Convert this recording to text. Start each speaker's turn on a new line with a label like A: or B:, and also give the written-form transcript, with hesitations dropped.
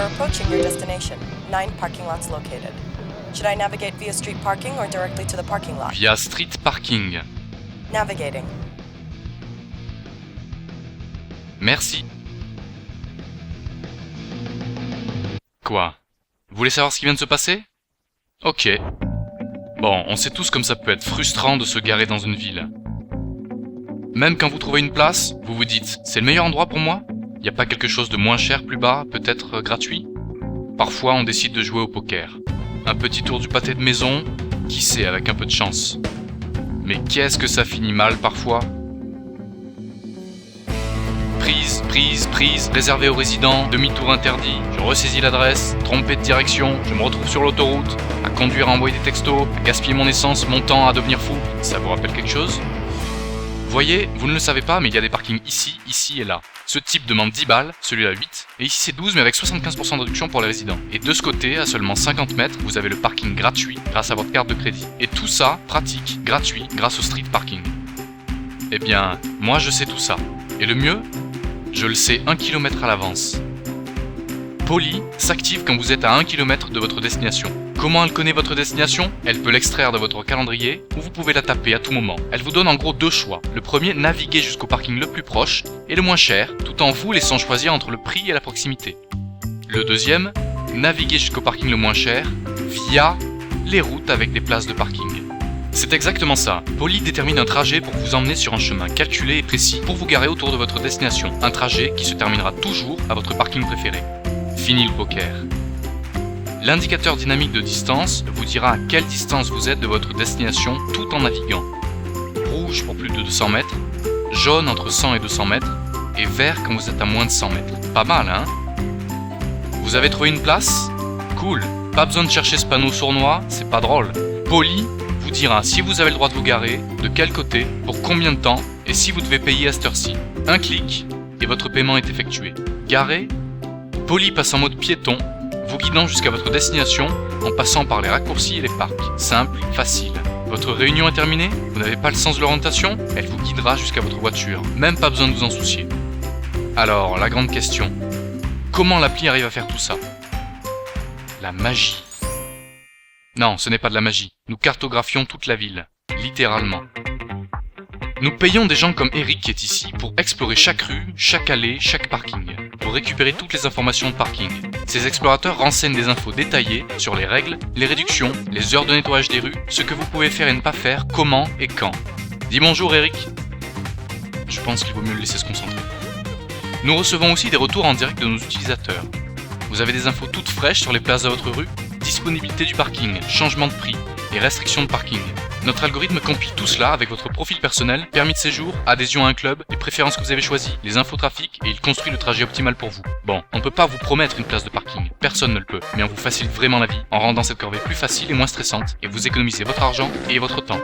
A: You're approaching your destination. 9 parking lots located. Should I navigate via street parking or directly to the parking lot?
B: Via street parking.
A: Navigating.
B: Merci. Quoi? Vous voulez savoir ce qui vient de se passer? Ok. Bon, on sait tous comme ça peut être frustrant de se garer dans une ville. Même quand vous trouvez une place, vous vous dites « c'est le meilleur endroit pour moi ?» Y a pas quelque chose de moins cher plus bas, peut-être gratuit? Parfois, on décide de jouer au poker. Un petit tour du pâté de maison, qui sait, avec un peu de chance. Mais qu'est-ce que ça finit mal parfois? Prise, réservé aux résidents, demi-tour interdit, je ressaisis l'adresse, trompé de direction, je me retrouve sur l'autoroute, à conduire, à envoyer des textos, à gaspiller mon essence, mon temps, à devenir fou. Ça vous rappelle quelque chose? Voyez, vous ne le savez pas, mais il y a des parkings ici et là. Ce type demande 10 balles, celui-là 8, et ici c'est 12 mais avec 75% de réduction pour les résidents. Et de ce côté, à seulement 50 mètres, vous avez le parking gratuit grâce à votre carte de crédit. Et tout ça, pratique, gratuit, grâce au street parking. Eh bien, moi je sais tout ça. Et le mieux, je le sais 1 km à l'avance. Poli s'active quand vous êtes à 1 km de votre destination. Comment elle connaît votre destination? Elle peut l'extraire de votre calendrier ou vous pouvez la taper à tout moment. Elle vous donne en gros 2 choix. Le premier, naviguer jusqu'au parking le plus proche et le moins cher, tout en vous laissant choisir entre le prix et la proximité. Le deuxième, naviguer jusqu'au parking le moins cher via les routes avec des places de parking. C'est exactement ça. Poli détermine un trajet pour vous emmener sur un chemin calculé et précis pour vous garer autour de votre destination. Un trajet qui se terminera toujours à votre parking préféré. Fini le poker. L'indicateur dynamique de distance vous dira à quelle distance vous êtes de votre destination tout en naviguant. Rouge pour plus de 200 mètres, jaune entre 100 et 200 mètres, et vert quand vous êtes à moins de 100 mètres. Pas mal, hein? Vous avez trouvé une place? Cool. Pas besoin de chercher ce panneau sournois, c'est pas drôle. Poli vous dira si vous avez le droit de vous garer, de quel côté, pour combien de temps, et si vous devez payer à cette heure-ci. Un clic, et votre paiement est effectué. Garé? Poli passe en mode piéton, vous guidant jusqu'à votre destination en passant par les raccourcis et les parcs. Simple, facile. Votre réunion est terminée? Vous n'avez pas le sens de l'orientation? Elle vous guidera jusqu'à votre voiture. Même pas besoin de vous en soucier. Alors, la grande question. Comment l'appli arrive à faire tout ça? La magie. Non, ce n'est pas de la magie. Nous cartographions toute la ville. Littéralement. Nous payons des gens comme Eric qui est ici pour explorer chaque rue, chaque allée, chaque parking, pour récupérer toutes les informations de parking. Ces explorateurs renseignent des infos détaillées sur les règles, les réductions, les heures de nettoyage des rues, ce que vous pouvez faire et ne pas faire, comment et quand. Dis bonjour Eric. Je pense qu'il vaut mieux le laisser se concentrer. Nous recevons aussi des retours en direct de nos utilisateurs. Vous avez des infos toutes fraîches sur les places de votre rue, disponibilité du parking, changement de prix et restrictions de parking. Notre algorithme compile tout cela avec votre profil personnel, permis de séjour, adhésion à un club, les préférences que vous avez choisies, les infos trafic et il construit le trajet optimal pour vous. Bon, on ne peut pas vous promettre une place de parking, personne ne le peut, mais on vous facilite vraiment la vie en rendant cette corvée plus facile et moins stressante et vous économisez votre argent et votre temps.